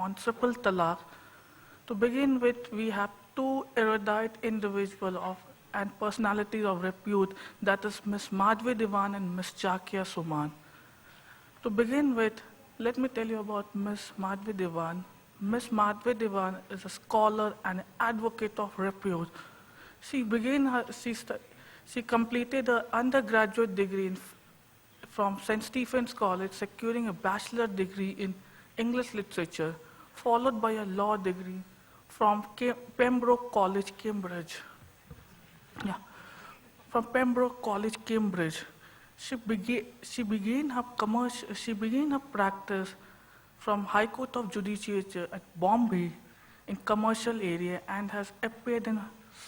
on triple talaq. To begin with, we have two erudite individuals and personalities of repute, that is Ms. Madhvi Diwan and Ms. Jakia Suman. To begin with, let me tell you about Ms. Madhvi Diwan. Ms. Madhvi Diwan is a scholar and advocate of repute. She completed her undergraduate degree from St. Stephen's College, securing a bachelor degree in English literature, followed by a law degree from Pembroke College, Cambridge. Yeah, from Pembroke College, Cambridge. She began her practice from High Court of Judicature at Bombay in commercial area and has appeared in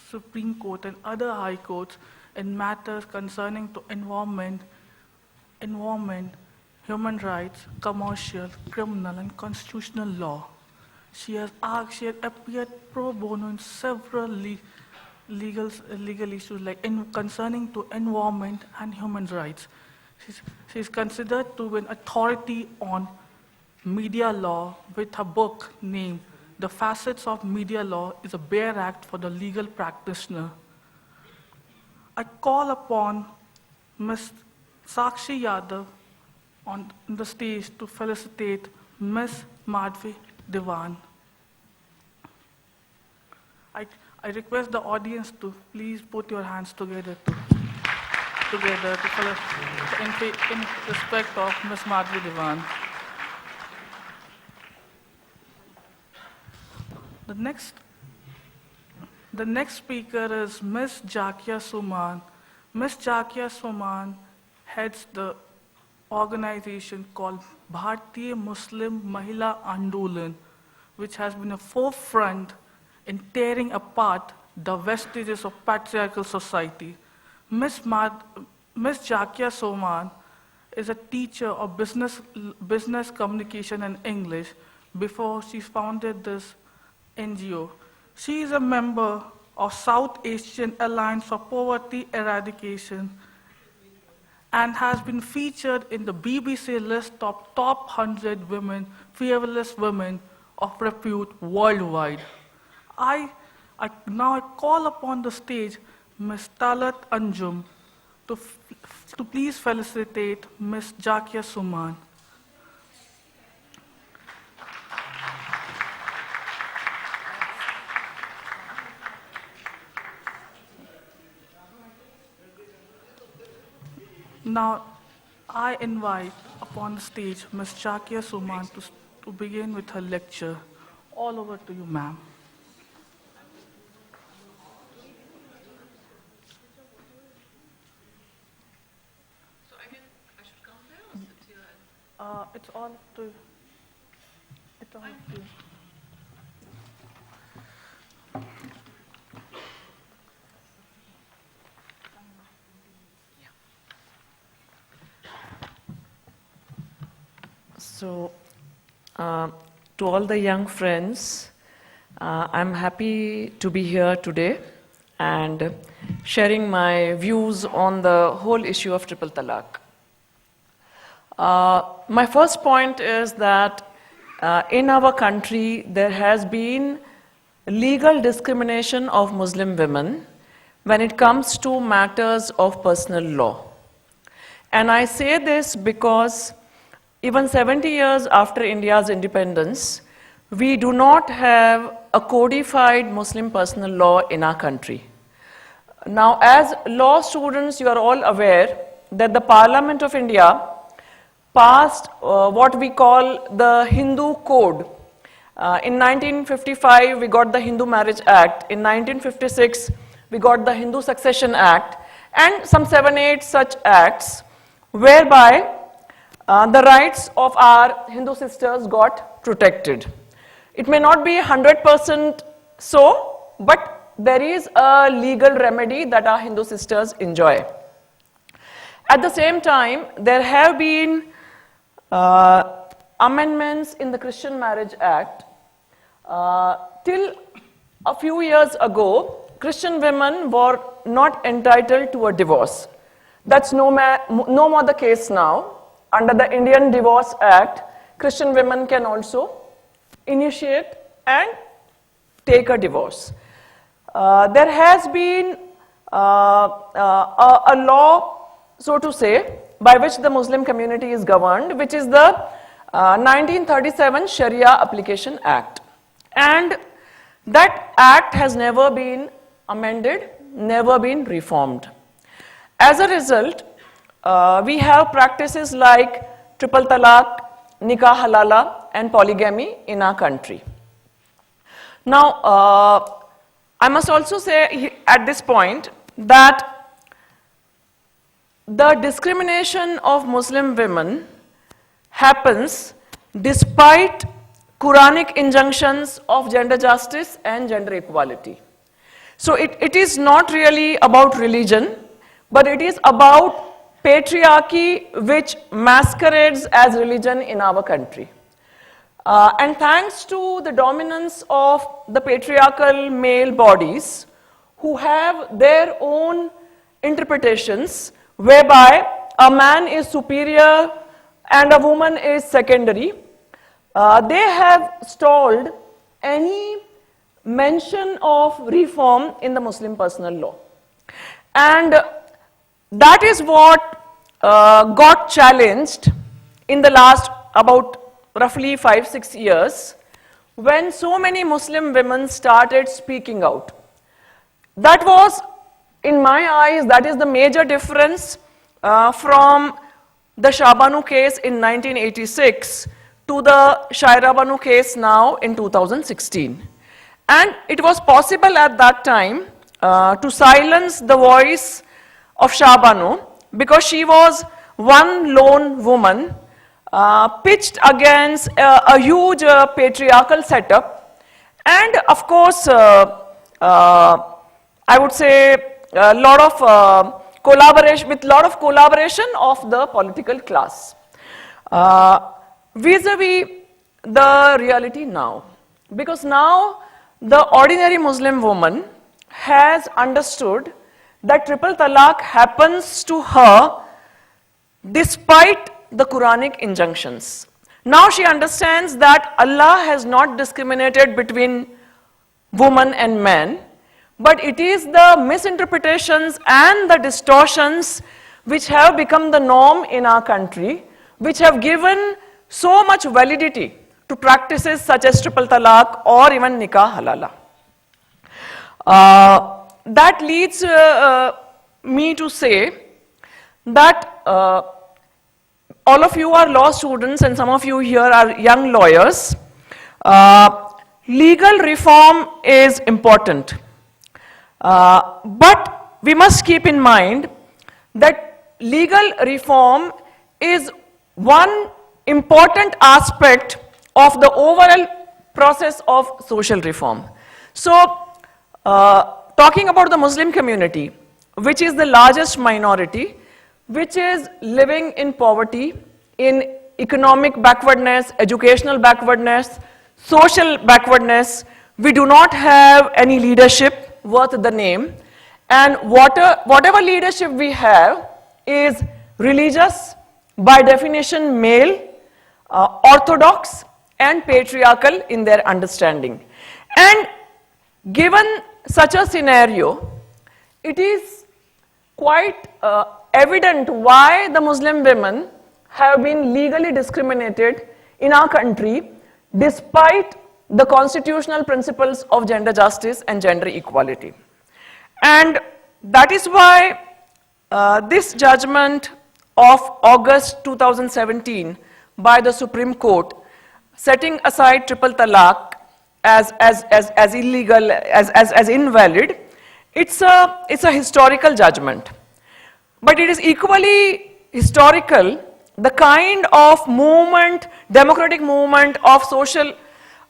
Supreme Court and other high courts in matters concerning to environment, human rights, commercial, criminal, and constitutional law. She has appeared pro bono in several legal issues concerning to environment and human rights. She is considered to be an authority on media law with her book named The Facets of Media Law is a Bare Act for the Legal Practitioner. I call upon Ms. Sakshi Yadav on the stage to felicitate Ms. Madhvi Diwan. I request the audience to please put your hands together in respect of Ms. Madhvi Diwan. The next speaker is Ms. Jakia Suman. Ms. Jakia Suman heads the organization called Bharatiya Muslim Mahila Andolan, which has been a forefront in tearing apart the vestiges of patriarchal society. Ms. Jakia Suman is a teacher of business communication and English before she founded this NGO. She is a member of South Asian Alliance for Poverty Eradication and has been featured in the BBC list of top 100 fearless women of repute worldwide. Now I call upon the stage Ms. Talat Anjum to please felicitate Ms. Jakia Suman. Now, I invite upon the stage Ms. Jakia Suman to begin with her lecture. All over to you, ma'am. So I should come there or sit here? It's all to you. It's all to you. So, to all the young friends, I'm happy to be here today and sharing my views on the whole issue of triple talaq. My first point is that in our country there has been legal discrimination of Muslim women when it comes to matters of personal law. And I say this because even 70 years after India's independence, we do not have a codified Muslim personal law in our country. Now, as law students, you are all aware that the Parliament of India passed what we call the Hindu Code. In 1955, we got the Hindu Marriage Act. In 1956, we got the Hindu Succession Act, and some 7-8 such acts, whereby the rights of our Hindu sisters got protected. It may not be 100% so, but there is a legal remedy that our Hindu sisters enjoy. At the same time, there have been amendments in the Christian Marriage Act. Till a few years ago, Christian women were not entitled to a divorce. That's no more the case now. Under the Indian Divorce Act, Christian women can also initiate and take a divorce. There has been a law, so to say, by which the Muslim community is governed, which is the 1937 Sharia Application Act. And that act has never been amended, never been reformed. As a result, we have practices like triple talaq, nikah halala, and polygamy in our country. Now, I must also say at this point that the discrimination of Muslim women happens despite Quranic injunctions of gender justice and gender equality. So it is not really about religion, but it is about patriarchy which masquerades as religion in our country. And thanks to the dominance of the patriarchal male bodies who have their own interpretations whereby a man is superior and a woman is secondary, they have stalled any mention of reform in the Muslim personal law. And that is what got challenged in the last about roughly 5-6 years when so many Muslim women started speaking out. That was, in my eyes, that is the major difference from the Shah Banu case in 1986 to the Shaira Banu case now in 2016. And it was possible at that time to silence the voice of Shah Banu because she was one lone woman pitched against a huge patriarchal setup. And of course, I would say a lot of collaboration of the political class. Vis-a-vis the reality now. Because now the ordinary Muslim woman has understood that triple talaq happens to her despite the Quranic injunctions. Now she understands that Allah has not discriminated between woman and man, but it is the misinterpretations and the distortions which have become the norm in our country, which have given so much validity to practices such as triple talaq or even nikah halala. That leads me to say that all of you are law students and some of you here are young lawyers. Legal reform is important. But we must keep in mind that legal reform is one important aspect of the overall process of social reform. So, talking about the Muslim community, which is the largest minority, which is living in poverty, in economic backwardness, educational backwardness, social backwardness, we do not have any leadership worth the name, and whatever leadership we have is religious, by definition male, orthodox and patriarchal in their understanding. And given such a scenario, it is quite evident why the Muslim women have been legally discriminated in our country despite the constitutional principles of gender justice and gender equality. And that is why this judgment of August 2017 by the Supreme Court, setting aside triple talaq as illegal, as invalid, it's a historical judgment. But it is equally historical, the kind of movement, democratic movement of social,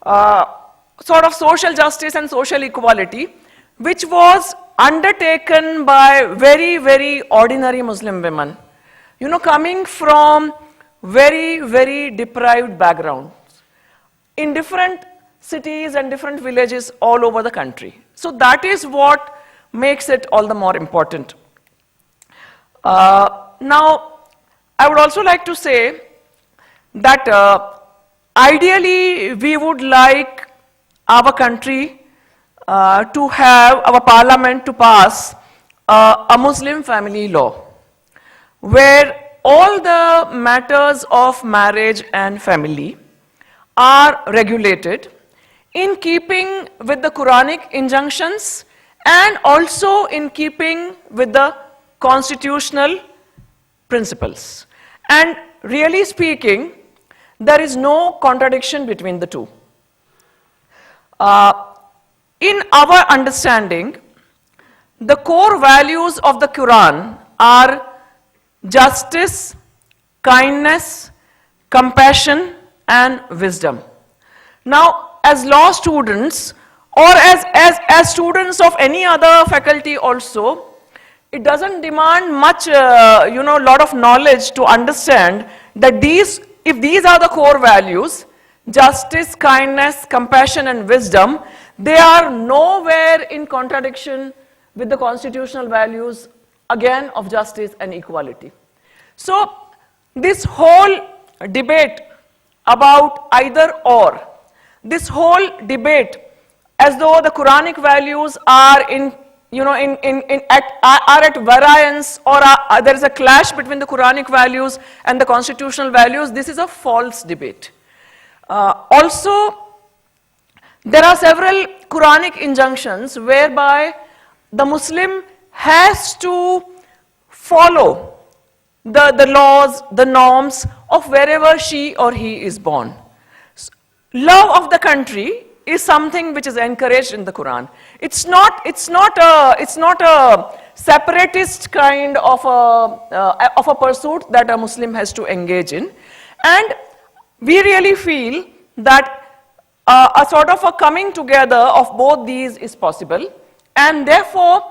sort of social justice and social equality, which was undertaken by very, very ordinary Muslim women, you know, coming from very, very deprived backgrounds in different cities and different villages all over the country. So that is what makes it all the more important. Now, I would also like to say that ideally, we would like our country to have our parliament to pass a Muslim family law, where all the matters of marriage and family are regulated in keeping with the Quranic injunctions and also in keeping with the constitutional principles. And really speaking, there is no contradiction between the two. In our understanding, the core values of the Quran are justice, kindness, compassion, and wisdom. Now, as law students or as students of any other faculty also, it doesn't demand much, lot of knowledge to understand that if these are the core values, justice, kindness, compassion, and wisdom, they are nowhere in contradiction with the constitutional values, again, of justice and equality. So, this whole debate about either or, this whole debate as though the Quranic values are at variance, or there is a clash between the Quranic values and the constitutional values, this is a false debate. Also, there are several Quranic injunctions whereby the Muslim has to follow the laws, the norms of wherever she or he is born. Love of the country is something which is encouraged in the Quran. It's not a separatist kind of a pursuit that a Muslim has to engage in, and we really feel that a sort of a coming together of both these is possible, and therefore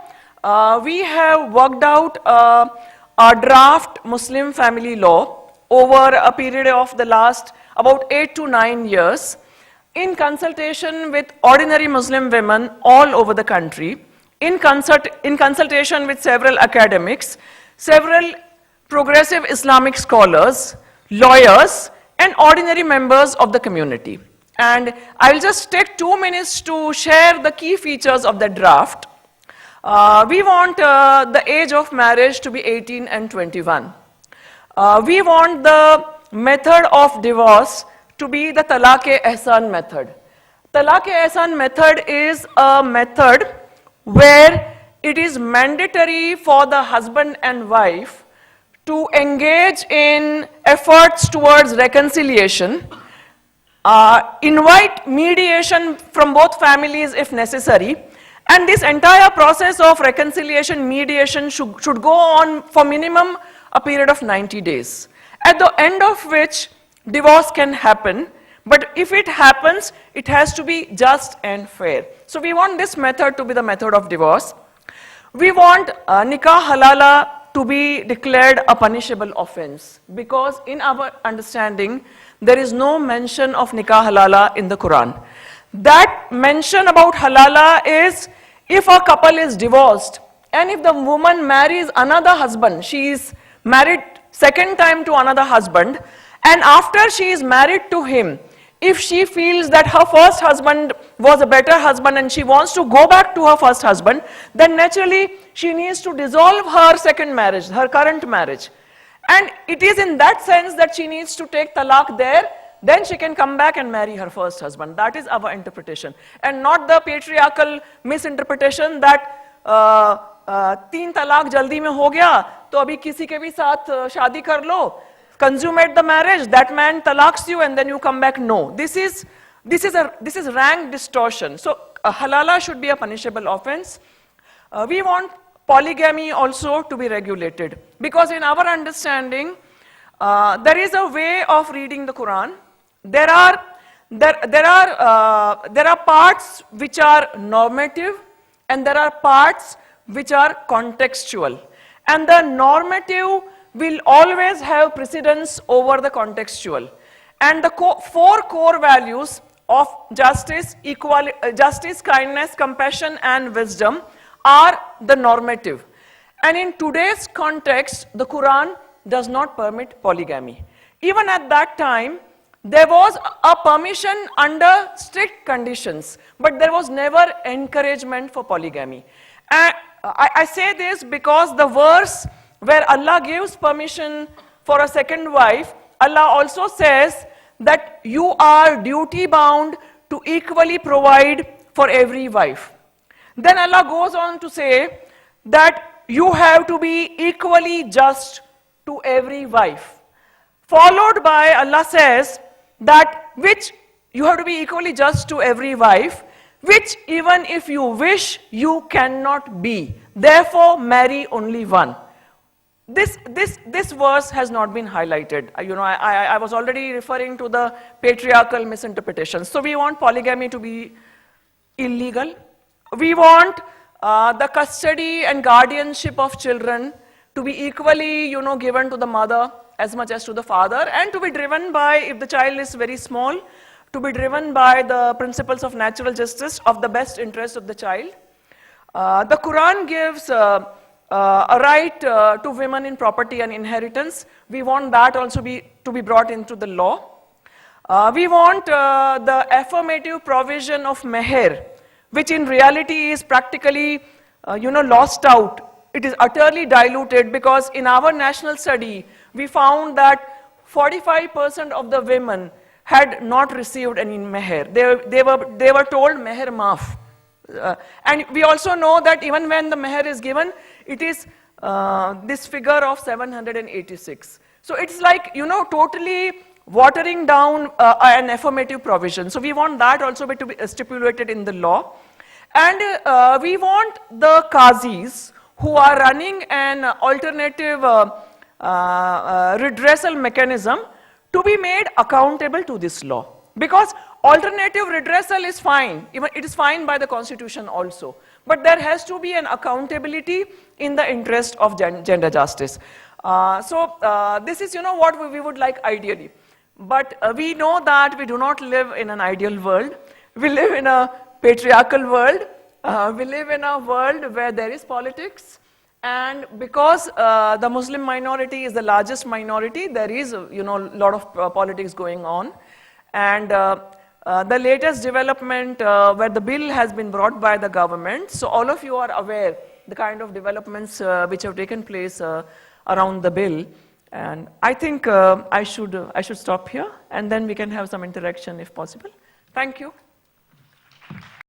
we have worked out a draft Muslim family law over a period of the last about 8 to 9 years, in consultation with ordinary Muslim women all over the country, in consultation with several academics, several progressive Islamic scholars, lawyers, and ordinary members of the community. And I'll just take 2 minutes to share the key features of the draft. We want the age of marriage to be 18 and 21. We want the method of divorce to be the Talaq-e-Ehsan method. Talaq-e-Ehsan method is a method where it is mandatory for the husband and wife to engage in efforts towards reconciliation, invite mediation from both families if necessary, and this entire process of reconciliation, mediation should go on for minimum a period of 90 days, at the end of which divorce can happen, but if it happens, it has to be just and fair. So we want this method to be the method of divorce. We want nikah halala to be declared a punishable offense, because in our understanding, there is no mention of nikah halala in the Quran. That mention about halala is if a couple is divorced and if the woman marries another husband, she is married second time to another husband, and after she is married to him, if she feels that her first husband was a better husband and she wants to go back to her first husband, then naturally she needs to dissolve her second marriage, her current marriage. And it is in that sense that she needs to take talaq there, then she can come back and marry her first husband. That is our interpretation, and not the patriarchal misinterpretation that तीन तलाक जल्दी में हो गया तो अभी किसी के भी साथ शादी कर लो, consummate the marriage, that man talaqs you and then you come back. No, this is rank distortion. So halala should be a punishable offense. We want polygamy also to be regulated, because in our understanding there is a way of reading the Quran. There are parts which are normative and there are parts which are contextual, and the normative will always have precedence over the contextual, and the four core values of justice, justice, kindness, compassion, and wisdom are the normative. And in today's context, the Quran does not permit polygamy. Even at that time, there was a permission under strict conditions, but there was never encouragement for polygamy. And I say this because the verse where Allah gives permission for a second wife, Allah also says that you are duty bound to equally provide for every wife. Then Allah goes on to say that you have to be equally just to every wife. Followed by Allah says that which you have to be equally just to every wife, which even if you wish, you cannot be. Therefore, marry only one. This verse has not been highlighted. I was already referring to the patriarchal misinterpretations. So we want polygamy to be illegal. We want the custody and guardianship of children to be equally, given to the mother as much as to the father, and to be driven by, if the child is very small, to be driven by the principles of natural justice of the best interest of the child. The Quran gives a right to women in property and inheritance. We want that also to be brought into the law. We want the affirmative provision of meher, which in reality is practically, lost out. It is utterly diluted, because in our national study, we found that 45% of the women had not received any meher. They were told meher maaf. And we also know that even when the meher is given, it is this figure of 786. So it's like, totally watering down an affirmative provision. So we want that also to be stipulated in the law. And we want the qazis who are running an alternative redressal mechanism to be made accountable to this law. Because alternative redressal is fine, even it is fine by the constitution also. But there has to be an accountability in the interest of gender justice. This is, what we would like ideally. But we know that we do not live in an ideal world. We live in a patriarchal world. We live in a world where there is politics. And because the Muslim minority is the largest minority, there is, a lot of politics going on. And the latest development where the bill has been brought by the government, so all of you are aware the kind of developments which have taken place around the bill. And I think I should stop here, and then we can have some interaction if possible. Thank you.